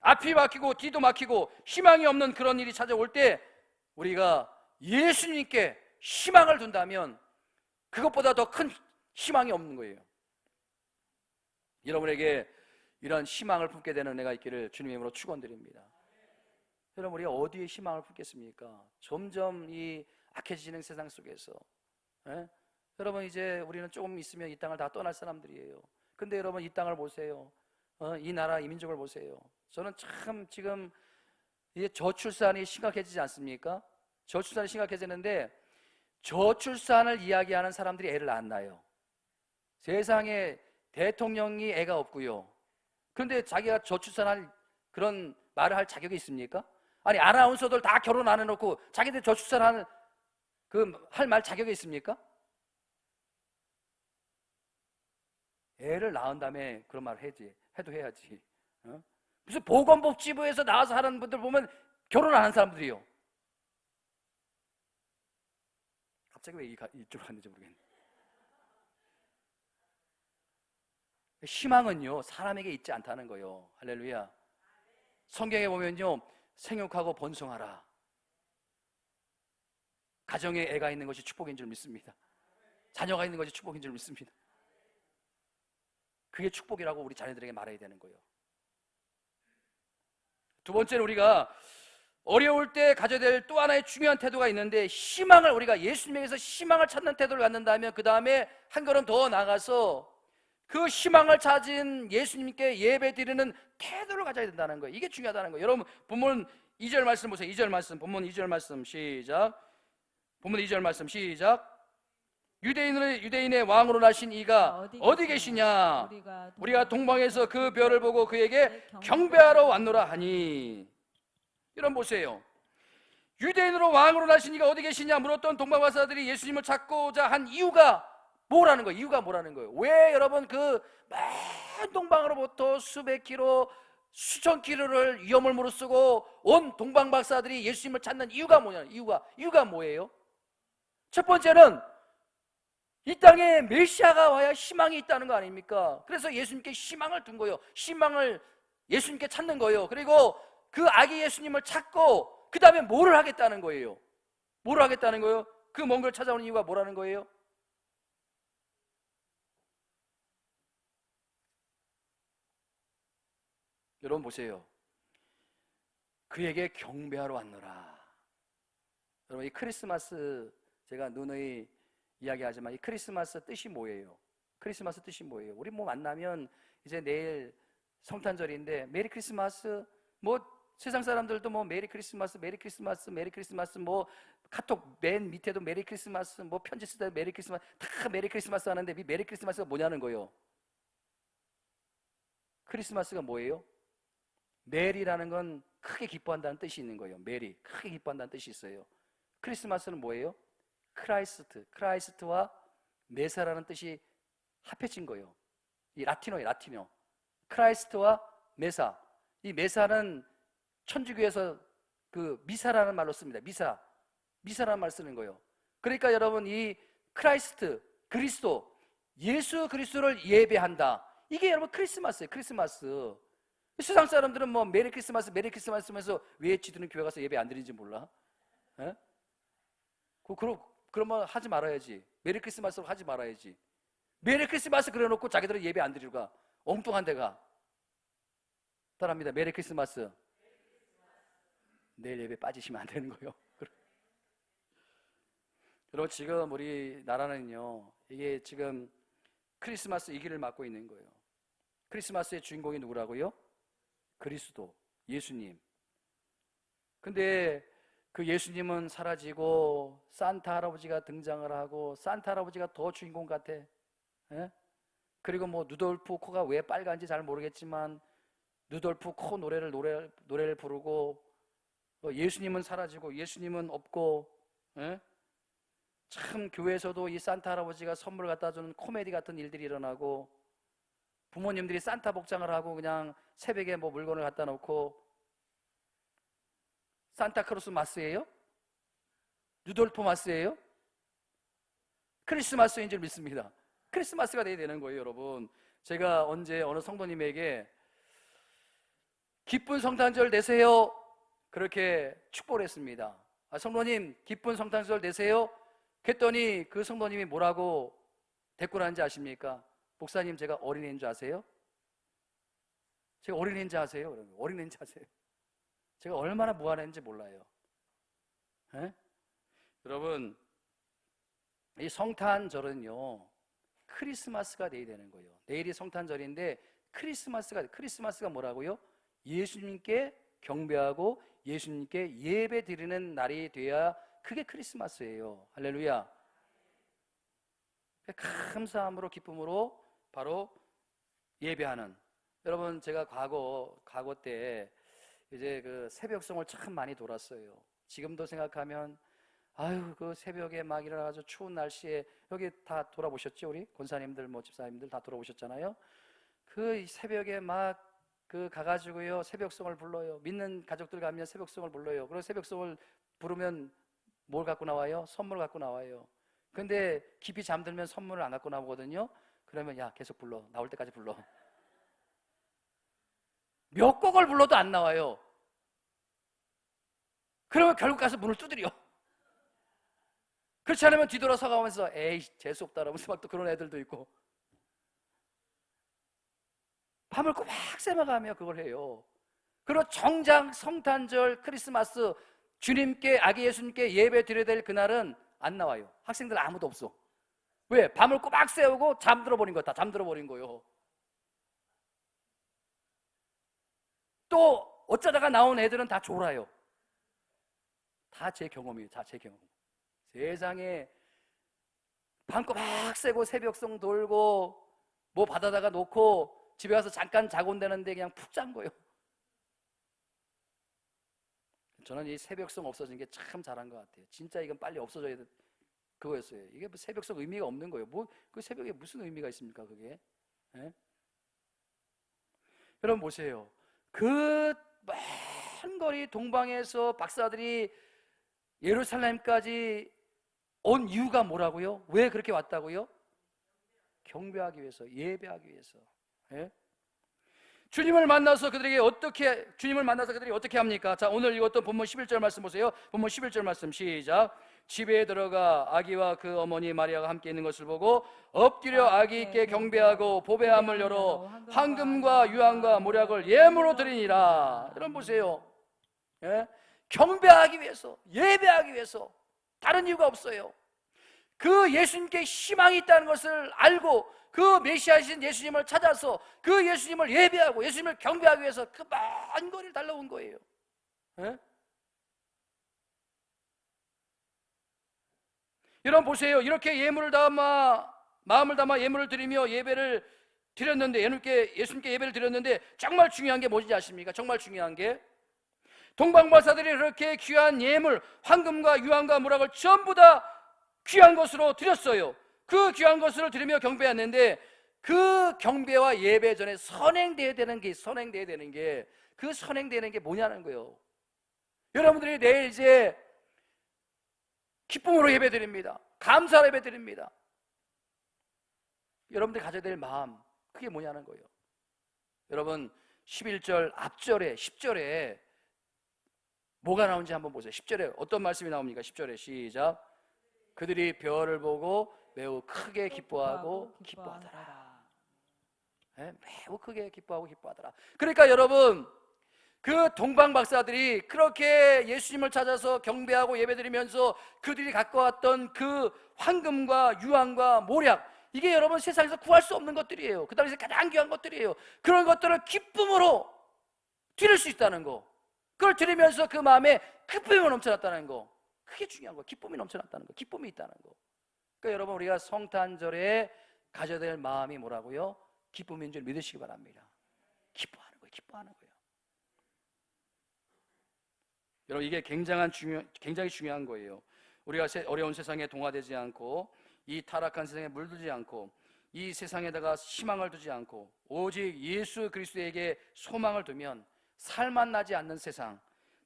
앞이 막히고 뒤도 막히고 희망이 없는 그런 일이 찾아올 때 우리가 예수님께 희망을 둔다면 그것보다 더 큰 희망이 없는 거예요. 여러분에게 이런 희망을 품게 되는 은혜가 있기를 주님의 이름으로 축원드립니다. 여러분, 우리가 어디에 희망을 품겠습니까? 점점 이 악해지는 세상 속에서, 여러분, 이제 우리는 조금 있으면 이 땅을 다 떠날 사람들이에요. 근데 여러분, 이 땅을 보세요. 이 나라, 이 민족을 보세요. 저는 참 지금 이제 저출산이 심각해지지 않습니까? 저출산이 심각해지는데 저출산을 이야기하는 사람들이 애를 안 낳아요. 세상에 대통령이 애가 없고요. 그런데 자기가 저출산할 그런 말을 할 자격이 있습니까? 아니, 아나운서들 다 결혼 안 해놓고 자기들 저출산하는 할 말 자격이 있습니까? 애를 낳은 다음에 그런 말을 해도 해야지. 무슨 보건복지부에서 나와서 하는 분들 보면 결혼 안 한 사람들이요. 갑자기 왜 이쪽으로 갔는지 모르겠네. 희망은요, 사람에게 있지 않다는 거예요. 할렐루야. 성경에 보면요, 생육하고 번성하라. 가정에 애가 있는 것이 축복인 줄 믿습니다. 자녀가 있는 것이 축복인 줄 믿습니다. 그게 축복이라고 우리 자녀들에게 말해야 되는 거예요. 두 번째는 우리가 어려울 때 가져야 될 또 하나의 중요한 태도가 있는데, 희망을, 우리가 예수님에게서 희망을 찾는 태도를 갖는다면 그 다음에 한 걸음 더 나가서 그 희망을 찾은 예수님께 예배 드리는 태도를 가져야 된다는 거예요. 이게 중요하다는 거예요. 여러분, 본문 2절 말씀 보세요. 2절 말씀, 본문 2절 말씀 시작. 본문 2절 말씀 시작. 유대인의 왕으로 나신 이가 어디 계시냐? 우리가 동방에서 그 별을 보고 그에게 경배하러 왔노라 하니. 여러분 보세요. 유대인으로 왕으로 나신 이가 어디 계시냐 물었던 동방 박사들이 예수님을 찾고자 한 이유가 뭐라는 거예요? 이유가 뭐라는 거예요? 왜 여러분 그 맨 동방으로부터 수백 킬로 수천 킬로를 위험을 무릅쓰고 온 동방 박사들이 예수님을 찾는 이유가 뭐냐? 이유가 뭐예요? 첫 번째는 이 땅에 메시아가 와야 희망이 있다는 거 아닙니까? 그래서 예수님께 희망을 둔 거예요. 희망을 예수님께 찾는 거예요. 그리고 그 아기 예수님을 찾고 그 다음에 뭐를 하겠다는 거예요? 뭐를 하겠다는 거예요? 그 먼 걸 찾아오는 이유가 뭐라는 거예요? 여러분 보세요. 그에게 경배하러 왔노라. 여러분 이 크리스마스 제가 누누이 이야기하지만 이 크리스마스 뜻이 뭐예요? 크리스마스 뜻이 뭐예요? 우리 뭐 만나면 이제 내일 성탄절인데 메리 크리스마스 뭐 세상 사람들도 뭐 메리 크리스마스 메리 크리스마스 메리 크리스마스 뭐 카톡 맨 밑에도 메리 크리스마스 뭐 편지 쓸 때 메리 크리스마스 다 메리 크리스마스 하는데 이 메리 크리스마스가 뭐냐는 거예요. 크리스마스가 뭐예요? 메리라는 건 크게 기뻐한다는 뜻이 있는 거예요. 메리, 크게 기뻐한다는 뜻이 있어요. 크리스마스는 뭐예요? 크라이스트와 메사라는 뜻이 합해진 거예요. 이 라틴어예요, 라틴어. 크라이스트와 메사. 이 메사는 천주교에서 그 미사라는 말로 씁니다. 미사라는 말 쓰는 거예요. 그러니까 여러분 이 크라이스트, 그리스도, 예수 그리스도를 예배한다. 이게 여러분 크리스마스예요. 크리스마스. 세상 사람들은 뭐 메리 크리스마스 하면서 왜 지드는 교회 가서 예배 안 드리는지 몰라? 에? 그러면 하지 말아야지. 메리 크리스마스로 하지 말아야지. 메리 크리스마스 그래놓고 자기들은 예배 안 드리고 가. 엉뚱한 데가. 따라합니다. 메리 크리스마스. 내일 예배 빠지시면 안 되는 거예요. 여러분 지금 우리나라는요 이게 지금 크리스마스 이 길을 맡고 있는 거예요. 크리스마스의 주인공이 누구라고요? 그리스도, 예수님. 근데 그 예수님은 사라지고 산타 할아버지가 등장을 하고 산타 할아버지가 더 주인공 같아. 에? 그리고 뭐 누돌프 코가 왜 빨간지 잘 모르겠지만 누돌프 코 노래를 부르고 예수님은 사라지고 예수님은 없고. 에? 참 교회에서도 이 산타 할아버지가 선물 갖다 주는 코미디 같은 일들이 일어나고 부모님들이 산타 복장을 하고 그냥 새벽에 뭐 물건을 갖다 놓고 산타크로스 마스예요? 루돌프 마스예요? 크리스마스인 줄 믿습니다. 크리스마스가 돼야 되는 거예요, 여러분. 제가 언제 어느 성도님에게 기쁜 성탄절 되세요 그렇게 축복을 했습니다. 성도님 기쁜 성탄절 되세요 했더니 그 성도님이 뭐라고 댓글 하는지 아십니까? 목사님 제가 어린애인 줄 아세요? 제가 어린애인 줄 아세요? 어린애인 줄 아세요? 제가 얼마나 무한했는지 몰라요. 에? 여러분 이 성탄절은요 크리스마스가 돼야 되는 거예요. 내일이 성탄절인데 크리스마스가 뭐라고요? 예수님께 경배하고 예수님께 예배 드리는 날이 돼야 그게 크리스마스예요. 할렐루야. 감사함으로 기쁨으로 바로 예배하는. 여러분 제가 과거 때 이제 그 새벽송을 참 많이 돌았어요. 지금도 생각하면 아유 그 새벽에 막 일어나서 추운 날씨에 여기 다 돌아보셨죠? 우리 권사님들 뭐 집사님들 다 돌아보셨잖아요. 그 새벽에 막 그 가가지고요 새벽송을 불러요. 믿는 가족들 가면 새벽송을 불러요. 그리고 새벽송을 부르면 뭘 갖고 나와요? 선물을 갖고 나와요. 근데 깊이 잠들면 선물을 안 갖고 나오거든요. 그러면 야 계속 불러. 나올 때까지 불러. 몇 곡을 불러도 안 나와요. 그러면 결국 가서 문을 두드려. 그렇지 않으면 뒤돌아서 가면서 에이 재수없다 라면서 막 또 그런 애들도 있고 밤을 꼬박 새마가며 그걸 해요. 그리고 정작 성탄절 크리스마스 주님께 아기 예수님께 예배 드려야 될 그날은 안 나와요. 학생들 아무도 없어. 왜? 밤을 꼬박 새우고 잠들어 버린 거다. 잠들어 버린 거요. 또 어쩌다가 나온 애들은 다 졸아요. 다 제 경험이에요. 다 제 경험. 세상에 밤꼬박 새고 새벽송 돌고 뭐 받아다가 놓고 집에 가서 잠깐 자고 온다는데 그냥 푹 잔 거예요. 저는 이 새벽송 없어진 게 참 잘한 것 같아요. 진짜 이건 빨리 없어져야 돼. 그거였어요. 이게 뭐 새벽송 의미가 없는 거예요. 뭐 그 새벽에 무슨 의미가 있습니까, 그게? 예? 여러분 보세요. 그 먼 거리 동방에서 박사들이 예루살렘까지 온 이유가 뭐라고요? 왜 그렇게 왔다고요? 경배하기 위해서, 예배하기 위해서. 예? 주님을 만나서 그들이 어떻게 합니까? 자, 오늘 읽었던 본문 11절 말씀 보세요. 본문 11절 말씀 시작. 집에 들어가 아기와 그 어머니 마리아가 함께 있는 것을 보고 엎드려 아기께 경배하고 보배함을 열어 황금과 유황과 모략을 예물로 드리니라. 여러분 보세요. 예? 경배하기 위해서, 예배하기 위해서. 다른 이유가 없어요. 그 예수님께 희망이 있다는 것을 알고 그 메시아이신 예수님을 찾아서 그 예수님을 예배하고 예수님을 경배하기 위해서 그 먼 거리를 달려온 거예요. 예? 여러분 보세요. 이렇게 마음을 담아 예물을 드리며 예배를 드렸는데, 예수님께 예배를 드렸는데 정말 중요한 게 뭔지 아십니까? 정말 중요한 게 동방박사들이 그렇게 귀한 예물, 황금과 유황과 모락을 전부 다 귀한 것으로 드렸어요. 그 귀한 것을 드리며 경배했는데 그 경배와 예배 전에 선행되어야 되는 게 뭐냐는 거예요. 여러분들이 내일 이제 기쁨으로 예배 드립니다. 감사로 예배 드립니다. 여러분들이 가져야 될 마음, 그게 뭐냐는 거예요. 여러분 11절 앞절에 10절에 뭐가 나오는지 한번 보세요. 10절에 어떤 말씀이 나옵니까? 10절에 시작. 그들이 별을 보고 매우 크게 기뻐하고 기뻐하더라. 네? 매우 크게 기뻐하고 기뻐하더라. 그러니까 여러분, 그 동방 박사들이 그렇게 예수님을 찾아서 경배하고 예배드리면서 그들이 갖고 왔던 그 황금과 유황과 모략, 이게 여러분 세상에서 구할 수 없는 것들이에요. 그 당시에 가장 귀한 것들이에요. 그런 것들을 기쁨으로 드릴 수 있다는 거, 그걸 드리면서 그 마음에 기쁨이 넘쳐났다는 거, 그게 중요한 거예요. 기쁨이 넘쳐났다는 거, 기쁨이 있다는 거. 그러니까 여러분, 우리가 성탄절에 가져야 될 마음이 뭐라고요? 기쁨인 줄 믿으시기 바랍니다. 기뻐하는 거예요. 기뻐하는 거예요. 여러분, 이게 굉장히 중요한 거예요. 우리가 어려운 세상에 동화되지 않고 이 타락한 세상에 물들지 않고 이 세상에다가 희망을 두지 않고 오직 예수 그리스도에게 소망을 두면 살만 나지 않는 세상,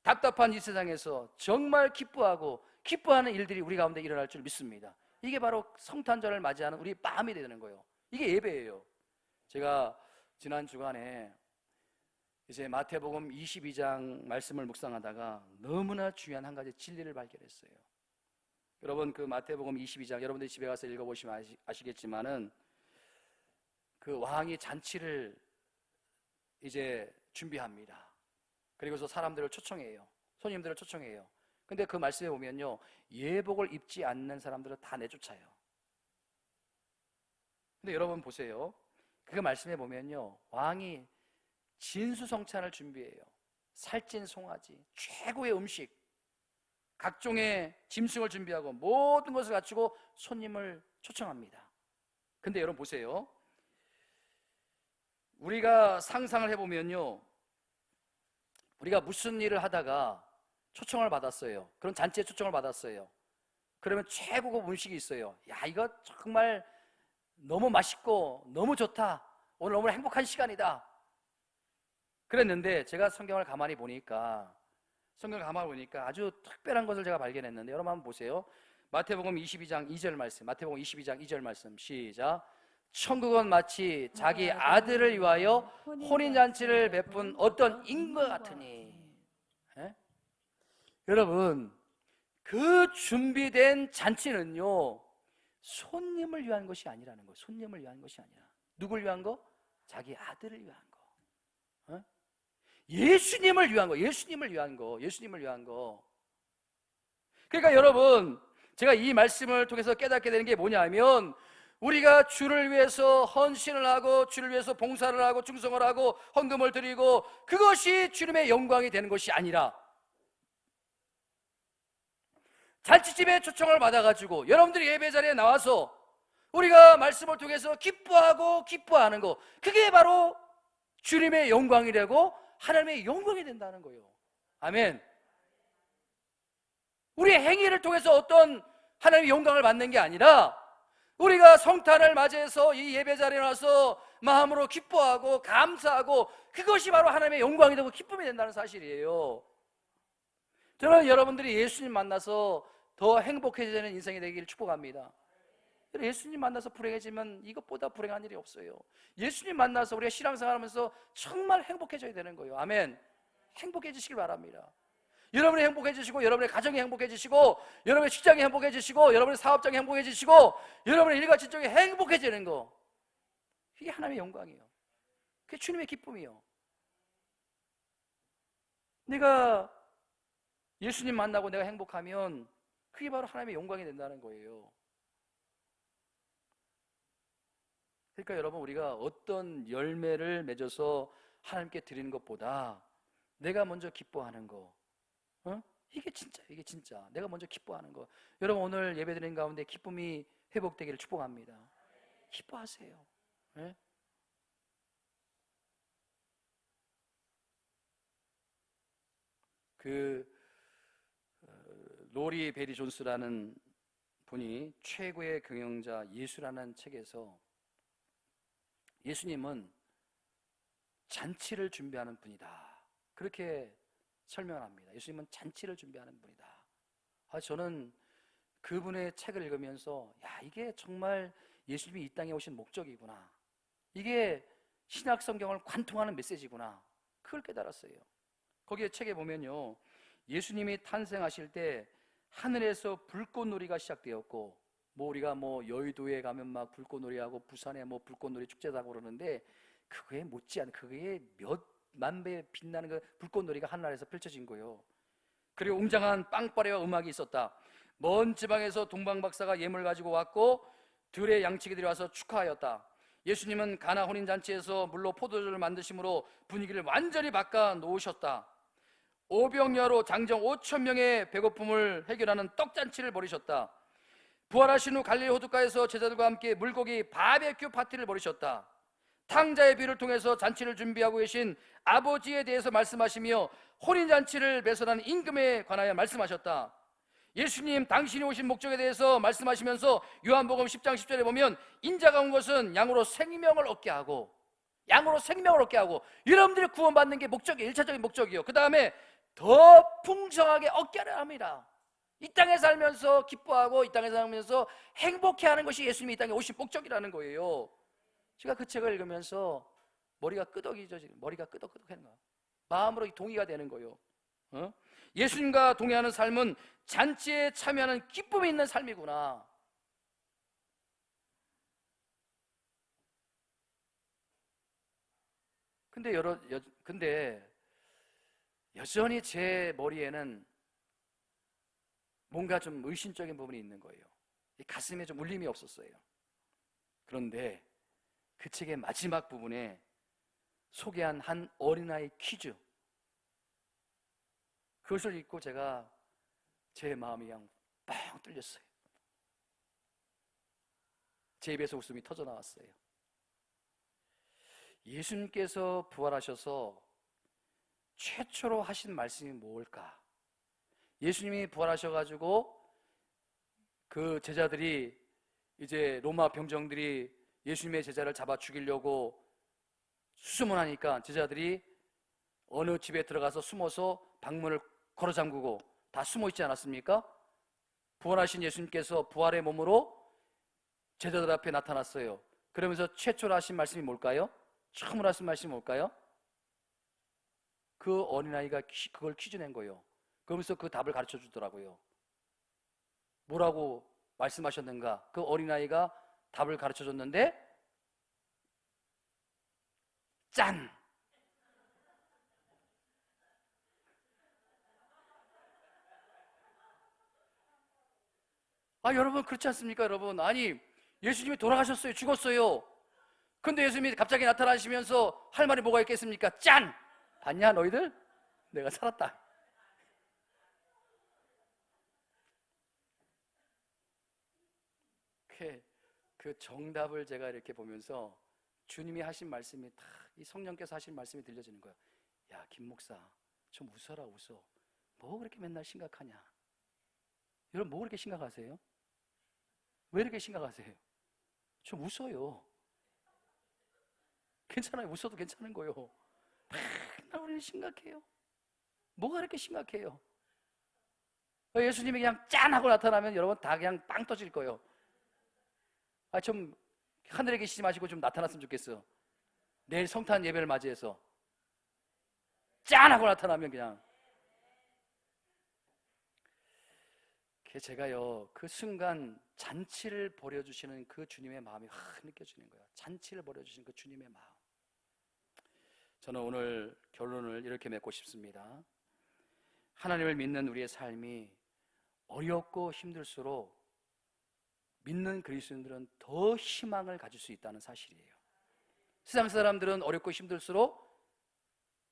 답답한 이 세상에서 정말 기뻐하는 일들이 우리 가운데 일어날 줄 믿습니다. 이게 바로 성탄절을 맞이하는 우리 마음이 되는 거예요. 이게 예배예요. 제가 지난 주간에 이제 마태복음 22장 말씀을 묵상하다가 너무나 중요한 한 가지 진리를 발견했어요. 여러분, 그 마태복음 22장 여러분들이 집에 가서 읽어보시면 아시겠지만은 그 왕이 잔치를 이제 준비합니다. 그리고서 사람들을 초청해요. 손님들을 초청해요. 근데 그 말씀에 보면요, 예복을 입지 않는 사람들을 다 내쫓아요. 근데 여러분 보세요. 그 말씀에 보면요, 왕이 진수성찬을 준비해요. 살찐 송아지, 최고의 음식, 각종의 짐승을 준비하고 모든 것을 갖추고 손님을 초청합니다. 근데 여러분 보세요. 우리가 상상을 해보면요, 우리가 무슨 일을 하다가 초청을 받았어요. 그런 잔치에 초청을 받았어요. 그러면 최고급 음식이 있어요. 야, 이거 정말 너무 맛있고 너무 좋다, 오늘 너무 행복한 시간이다, 그랬는데 제가 성경을 가만히 보니까 아주 특별한 것을 제가 발견했는데, 여러분 한번 보세요. 마태복음 22장 2절 말씀, 마태복음 22장 2절 말씀 시작. 천국은 마치 자기 아들을 위하여 혼인잔치를 베푼 어떤 인과 같으니. 예? 여러분, 그 준비된 잔치는요, 손님을 위한 것이 아니라는 거예요. 손님을 위한 것이 아니라 누굴 위한 거? 자기 아들을 위한 거. 예? 예수님을 위한 거, 예수님을 위한 거. 그러니까 여러분, 제가 이 말씀을 통해서 깨닫게 되는 게 뭐냐면, 우리가 주를 위해서 헌신을 하고 주를 위해서 봉사를 하고 충성을 하고 헌금을 드리고 그것이 주님의 영광이 되는 것이 아니라 잔치집에 초청을 받아가지고 여러분들이 예배 자리에 나와서 우리가 말씀을 통해서 기뻐하는 거, 그게 바로 주님의 영광이 되고 하나님의 영광이 된다는 거예요. 아멘. 우리의 행위를 통해서 어떤 하나님의 영광을 받는 게 아니라 우리가 성탄을 맞이해서 이 예배 자리에 나와서 마음으로 기뻐하고 감사하고, 그것이 바로 하나님의 영광이 되고 기쁨이 된다는 사실이에요. 저는 여러분들이 예수님 만나서 더 행복해지는 인생이 되기를 축복합니다. 예수님 만나서 불행해지면 이것보다 불행한 일이 없어요. 예수님 만나서 우리가 신앙생활하면서 정말 행복해져야 되는 거예요. 아멘. 행복해지시길 바랍니다. 여러분이 행복해지시고, 여러분의 가정이 행복해지시고, 여러분의 직장이 행복해지시고, 여러분의 사업장이 행복해지시고, 여러분의 일과 직종이 행복해지는 거, 이게 하나님의 영광이에요. 그게 주님의 기쁨이에요. 내가 예수님 만나고 내가 행복하면 그게 바로 하나님의 영광이 된다는 거예요. 그러니까 여러분, 우리가 어떤 열매를 맺어서 하나님께 드리는 것보다 내가 먼저 기뻐하는 거, 이게 진짜 내가 먼저 기뻐하는 거. 여러분, 오늘 예배드리는 가운데 기쁨이 회복되기를 축복합니다. 기뻐하세요. 네? 로리 베리 존스라는 분이 최고의 경영자 예수라는 책에서 예수님은 잔치를 준비하는 분이다, 그렇게 설명합니다. 예수님은 잔치를 준비하는 분이다. 저는 그분의 책을 읽으면서 이게 정말 예수님이 이 땅에 오신 목적이구나, 이게 신약 성경을 관통하는 메시지구나, 그걸 깨달았어요. 거기에 책에 보면요, 예수님이 탄생하실 때 하늘에서 불꽃놀이가 시작되었고, 우리가 여의도에 가면 막 불꽃놀이하고 부산에 불꽃놀이 축제다고 그러는데, 그거에 못지않은, 그게 몇만 배 빛나는 그 불꽃놀이가 하늘에서 펼쳐진 거예요. 그리고 웅장한 빵빠레와 음악이 있었다. 먼 지방에서 동방 박사가 예물 가지고 왔고 들의 양치기들이 와서 축하하였다. 예수님은 가나 혼인잔치에서 물로 포도주를 만드심으로 분위기를 완전히 바꿔 놓으셨다. 오병야로 장정 5천 명의 배고픔을 해결하는 떡잔치를 벌이셨다. 부활하신 후 갈릴리 호숫가에서 제자들과 함께 물고기 바베큐 파티를 벌이셨다. 탕자의 비를 통해서 잔치를 준비하고 계신 아버지에 대해서 말씀하시며 혼인잔치를 배설하는 임금에 관하여 말씀하셨다. 예수님 당신이 오신 목적에 대해서 말씀하시면서 요한복음 10장 10절에 보면 인자가 온 것은 양으로 생명을 얻게 하고, 여러분들이 구원받는 게 목적이에요. 1차적인 목적이요. 그 다음에 더 풍성하게 얻게 하려 합니다. 이 땅에 살면서 기뻐하고 이 땅에 살면서 행복해하는 것이 예수님이 이 땅에 오신 목적이라는 거예요. 제가 그 책을 읽으면서 머리가 끄덕이져지는, 머리가 끄덕끄덕하는 거야. 마음으로 동의가 되는 거예요. 예수님과 동의하는 삶은 잔치에 참여하는 기쁨이 있는 삶이구나. 근데 여전히 제 머리에는 뭔가 좀 의심적인 부분이 있는 거예요. 가슴에 좀 울림이 없었어요. 그런데 그 책의 마지막 부분에 소개한 한 어린아이 퀴즈, 그것을 읽고 제 마음이 그냥 뻥 뚫렸어요. 제 입에서 웃음이 터져 나왔어요. 예수님께서 부활하셔서 최초로 하신 말씀이 뭘까? 예수님이 부활하셔가지고 그 제자들이, 이제 로마 병정들이 예수님의 제자를 잡아 죽이려고 수소문하니까 제자들이 어느 집에 들어가서 숨어서 방문을 걸어 잠그고 다 숨어 있지 않았습니까? 부활하신 예수님께서 부활의 몸으로 제자들 앞에 나타났어요. 그러면서 최초로 하신 말씀이 뭘까요? 처음으로 하신 말씀이 뭘까요? 그 어린아이가 그걸 퀴즈 낸 거예요. 그러면서 그 답을 가르쳐 주더라고요. 뭐라고 말씀하셨는가? 그 어린아이가 답을 가르쳐 줬는데, 짠! 여러분, 그렇지 않습니까? 여러분, 아니, 예수님이 돌아가셨어요. 죽었어요. 근데 예수님이 갑자기 나타나시면서 할 말이 뭐가 있겠습니까? 짠! 봤냐 너희들? 내가 살았다. 그 정답을 제가 이렇게 보면서 주님이 하신 말씀이 다 이 성령께서 하신 말씀이 들려지는 거예요. 야, 김 목사, 좀 웃어라, 웃어. 뭐 그렇게 맨날 심각하냐? 여러분, 뭐 그렇게 심각하세요? 왜 이렇게 심각하세요? 좀 웃어요. 괜찮아요. 웃어도 괜찮은 거예요. 맨날 우리는 심각해요. 뭐가 그렇게 심각해요? 예수님이 그냥 짠 하고 나타나면 여러분 다 그냥 빵 터질 거예요. 좀 하늘에 계시지 마시고 좀 나타났으면 좋겠어. 내일 성탄 예배를 맞이해서 짠 하고 나타나면 그냥. 제가요, 그 순간 잔치를 벌여주시는 그 주님의 마음이 확 느껴지는 거예요. 잔치를 벌여주시는 그 주님의 마음. 저는 오늘 결론을 이렇게 맺고 싶습니다. 하나님을 믿는 우리의 삶이 어렵고 힘들수록 믿는 그리스도인들은 더 희망을 가질 수 있다는 사실이에요. 세상 사람들은 어렵고 힘들수록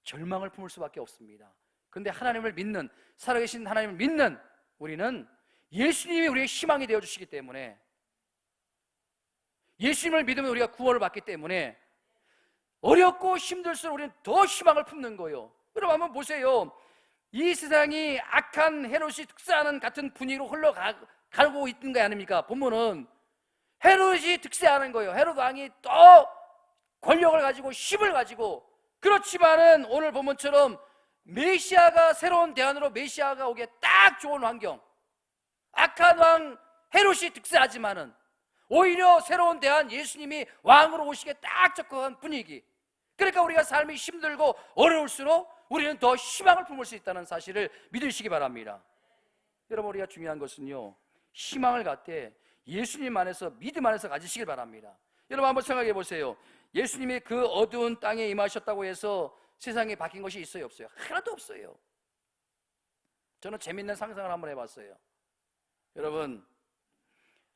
절망을 품을 수밖에 없습니다. 그런데 하나님을 믿는, 살아계신 하나님을 믿는 우리는 예수님이 우리의 희망이 되어주시기 때문에, 예수님을 믿으면 우리가 구원을 받기 때문에 어렵고 힘들수록 우리는 더 희망을 품는 거예요. 여러분 한번 보세요. 이 세상이 악한 헤롯이 득세하는 같은 분위기로 흘러가고 있는 거 아닙니까? 보면은 헤롯이 득세하는 거예요. 헤롯 왕이 또 권력을 가지고 힘을 가지고, 그렇지만은 오늘 본문처럼 메시아가, 새로운 대안으로 메시아가 오기에 딱 좋은 환경, 악한 왕 헤롯이 득세하지만은 오히려 새로운 대안 예수님이 왕으로 오시기에 딱 적합한 분위기. 그러니까 우리가 삶이 힘들고 어려울수록 우리는 더 희망을 품을 수 있다는 사실을 믿으시기 바랍니다. 여러분, 우리가 중요한 것은요, 희망을 갖되 예수님 안에서, 믿음 안에서 가지시길 바랍니다. 여러분 한번 생각해 보세요. 예수님이 그 어두운 땅에 임하셨다고 해서 세상이 바뀐 것이 있어요, 없어요? 하나도 없어요. 저는 재밌는 상상을 한번 해봤어요. 여러분,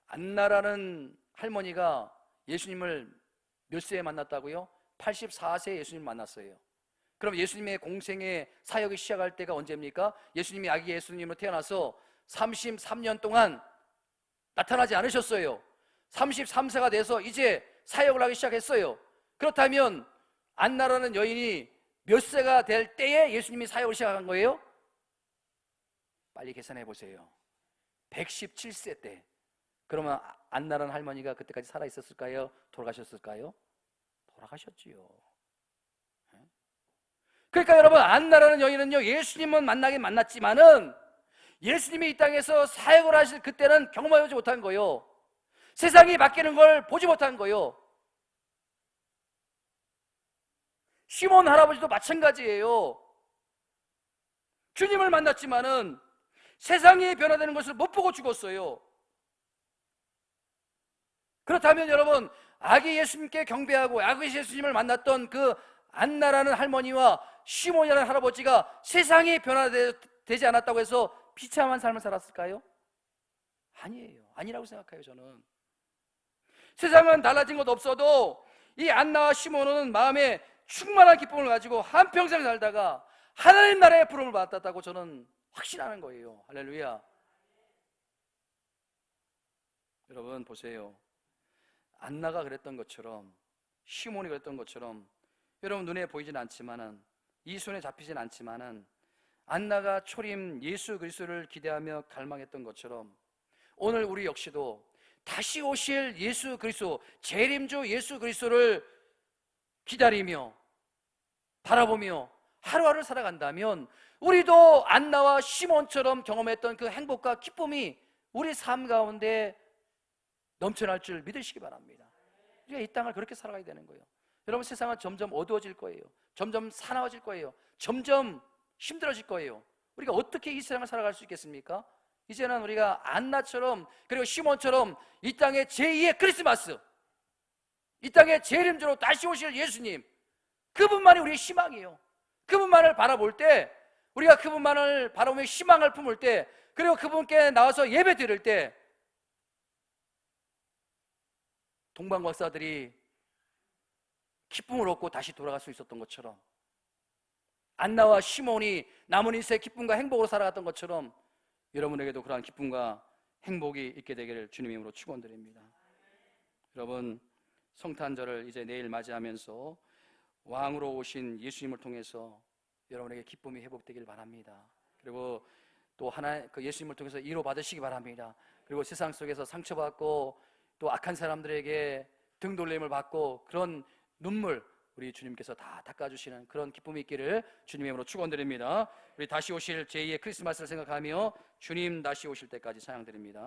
안나라는 할머니가 예수님을 몇 세에 만났다고요? 84세에 예수님을 만났어요. 그럼 예수님의 공생의 사역이 시작할 때가 언제입니까? 예수님이 아기 예수님으로 태어나서 33년 동안 나타나지 않으셨어요. 33세가 돼서 이제 사역을 하기 시작했어요. 그렇다면 안나라는 여인이 몇 세가 될 때에 예수님이 사역을 시작한 거예요? 빨리 계산해 보세요. 117세 때. 그러면 안나라는 할머니가 그때까지 살아있었을까요? 돌아가셨을까요? 돌아가셨지요. 그러니까 여러분, 안나라는 여인은요, 예수님은 만나긴 만났지만은 예수님이 이 땅에서 사역을 하실 그때는 경험하지 못한 거예요. 세상이 바뀌는 걸 보지 못한 거예요. 시몬 할아버지도 마찬가지예요. 주님을 만났지만은 세상이 변화되는 것을 못 보고 죽었어요. 그렇다면 여러분, 아기 예수님께 경배하고 아기 예수님을 만났던 그 안나라는 할머니와 시몬이라는 할아버지가 세상이 변화되지 않았다고 해서 비참한 삶을 살았을까요? 아니에요. 아니라고 생각해요, 저는. 세상은 달라진 것 없어도 이 안나와 시몬은 마음에 충만한 기쁨을 가지고 한평생 살다가 하나님 나라의 부름을 받았다고 저는 확신하는 거예요. 할렐루야. 여러분 보세요. 안나가 그랬던 것처럼, 시몬이 그랬던 것처럼, 여러분 눈에 보이진 않지만은, 이 손에 잡히진 않지만은, 안나가 초림 예수 그리스도를 기대하며 갈망했던 것처럼 오늘 우리 역시도 다시 오실 예수 그리스도, 재림주 예수 그리스도를 기다리며 바라보며 하루하루 살아간다면 우리도 안나와 시몬처럼 경험했던 그 행복과 기쁨이 우리 삶 가운데 넘쳐날 줄 믿으시기 바랍니다. 우리가 이 땅을 그렇게 살아가야 되는 거예요. 여러분, 세상은 점점 어두워질 거예요. 점점 사나워질 거예요. 점점 힘들어질 거예요. 우리가 어떻게 이 세상을 살아갈 수 있겠습니까? 이제는 우리가 안나처럼, 그리고 시몬처럼 이 땅의 제2의 크리스마스, 이 땅의 재림주로 다시 오실 예수님, 그분만이 우리의 희망이에요. 그분만을 바라볼 때, 우리가 그분만을 바라보며 희망을 품을 때, 그리고 그분께 나와서 예배 드릴 때, 동방박사들이 기쁨을 얻고 다시 돌아갈 수 있었던 것처럼, 안나와 시몬이 남은 인생의 기쁨과 행복으로 살아갔던 것처럼 여러분에게도 그러한 기쁨과 행복이 있게 되기를 주님 이름으로 축원드립니다. 여러분, 성탄절을 이제 내일 맞이하면서 왕으로 오신 예수님을 통해서 여러분에게 기쁨이 회복되길 바랍니다. 그리고 또 그 예수님을 통해서 위로 받으시기 바랍니다. 그리고 세상 속에서 상처받고 또 악한 사람들에게 등 돌림을 받고 그런 눈물, 우리 주님께서 다 닦아주시는 그런 기쁨이 있기를 주님의 이름으로 축원드립니다. 우리 다시 오실 제2의 크리스마스를 생각하며 주님 다시 오실 때까지 찬양드립니다.